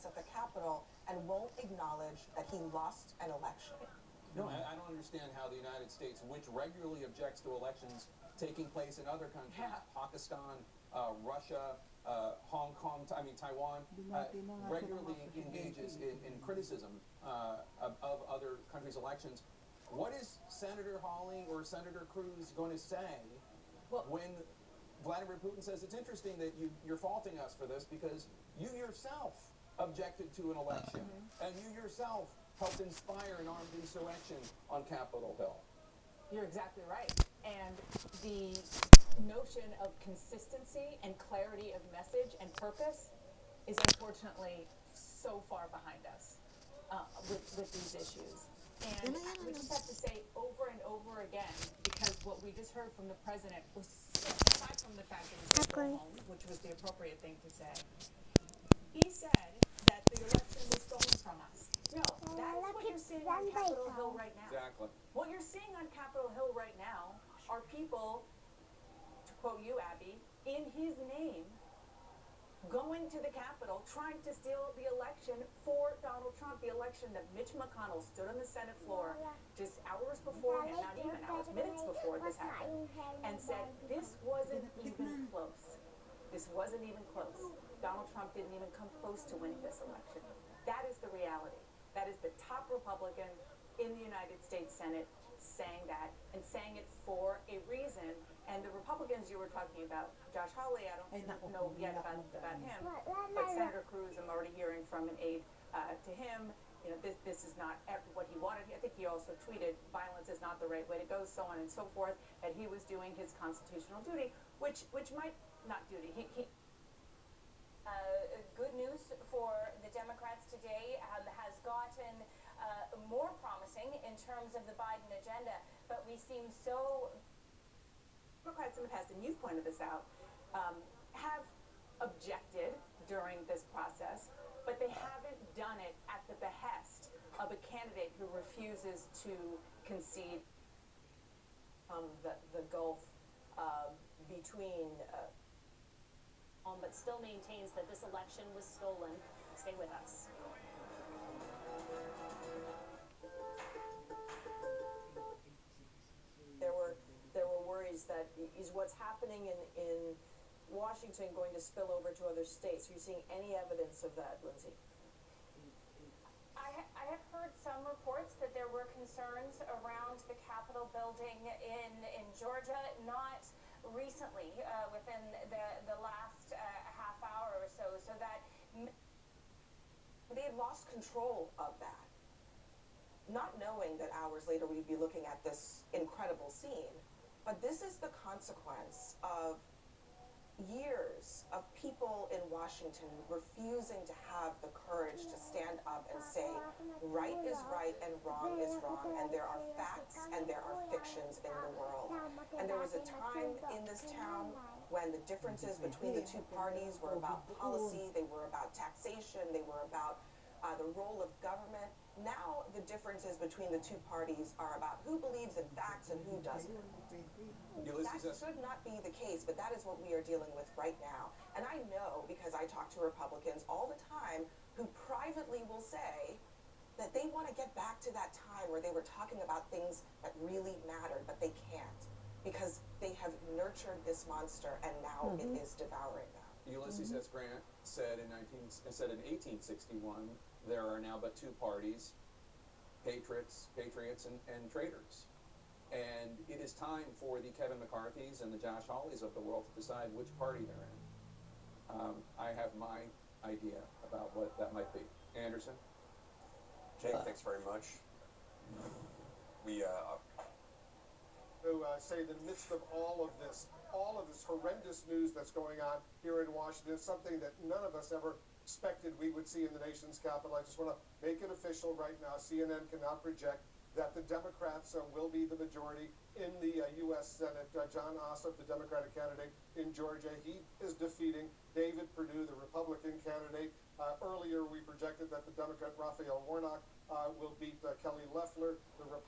presence at the Capitol and won't acknowledge that he lost an election. No, I don't understand how the United States, which regularly objects to elections taking place in other countries, Pakistan, Russia, Hong Kong, Taiwan, regularly engages in criticism of other countries' elections. What is Senator Hawley or Senator Cruz going to say when Vladimir Putin says it's interesting that you're faulting us for this because you yourself objected to an election and you yourself helped inspire an armed insurrection on Capitol Hill? You're exactly right. And the notion of consistency and clarity of message and purpose is unfortunately so far behind us with these issues. And we just have to say over and over again, because what we just heard from the president was, aside from the fact that he said go home, which was the appropriate thing to say, he said that the election was stolen from us. No, that is what you're seeing on Capitol Hill right now. Exactly. What you're seeing on Capitol Hill right now are people, to quote you, Abby, in his name, going to the Capitol, trying to steal the election for Donald Trump, the election that Mitch McConnell stood on the Senate floor just hours beforehand, not even hours, minutes before this happened, and said this wasn't even close. This wasn't even close. Donald Trump didn't even come close to winning this election. That is the reality. That is the top Republican in the United States Senate saying that, and saying it for a reason. And the Republicans you were talking about, Josh Hawley, I don't know yet about him, but Senator Cruz, I'm already hearing from an aide to him, you know, this is not what he wanted. I think he also tweeted, violence is not the right way to go, so on and so forth, that he was doing his constitutional duty, which might not duty. Good news for the Democrats today has gotten more promising in terms of the Biden agenda, but we seem so... Democrats in the past, and you've pointed this out, have objected during this process, but they haven't done it at the behest of a candidate who refuses to concede the gulf between... but still maintains that this election was stolen. Stay with us. There were worries that is what's happening in Washington going to spill over to other states. Are you seeing any evidence of that, Lindsay? I have heard some reports that there were concerns around the Capitol building in Georgia, not recently, within the last half hour or so, so that they had lost control of that, not knowing that hours later we'd be looking at this incredible scene. But this is the consequence of years of people in Washington refusing to have the courage to stand up and say right is right and wrong is wrong, and there are facts and there are fictions in the world. And there was a time in this town when the differences between the two parties were about policy, they were about taxation, they were about the role of government. Now the differences between the two parties are about who believes in facts and who doesn't. That should not be the case, but that is what we are dealing with right now. And I know, because I talk to Republicans all the time who privately will say that they want to get back to that time where they were talking about things that really mattered, but they can't because they have nurtured this monster and now it is devouring them. Ulysses S. Grant said in 1861, there are now but two parties, patriots and traitors. And it is time for the Kevin McCarthys and the Josh Hawleys of the world to decide which party they're in. I have my idea about what that might be. Anderson? Jake, thanks very much. We say that in the midst of all of this horrendous news that's going on here in Washington, something that none of us ever expected we would see in the nation's capital. I just want to make it official right now. CNN cannot project that the Democrats will be the majority in the U.S. Senate. John Ossoff, the Democratic candidate in Georgia, he is defeating David Perdue, the Republican candidate. Earlier, we projected that the Democrat Raphael Warnock will beat Kelly Loeffler, the Republican.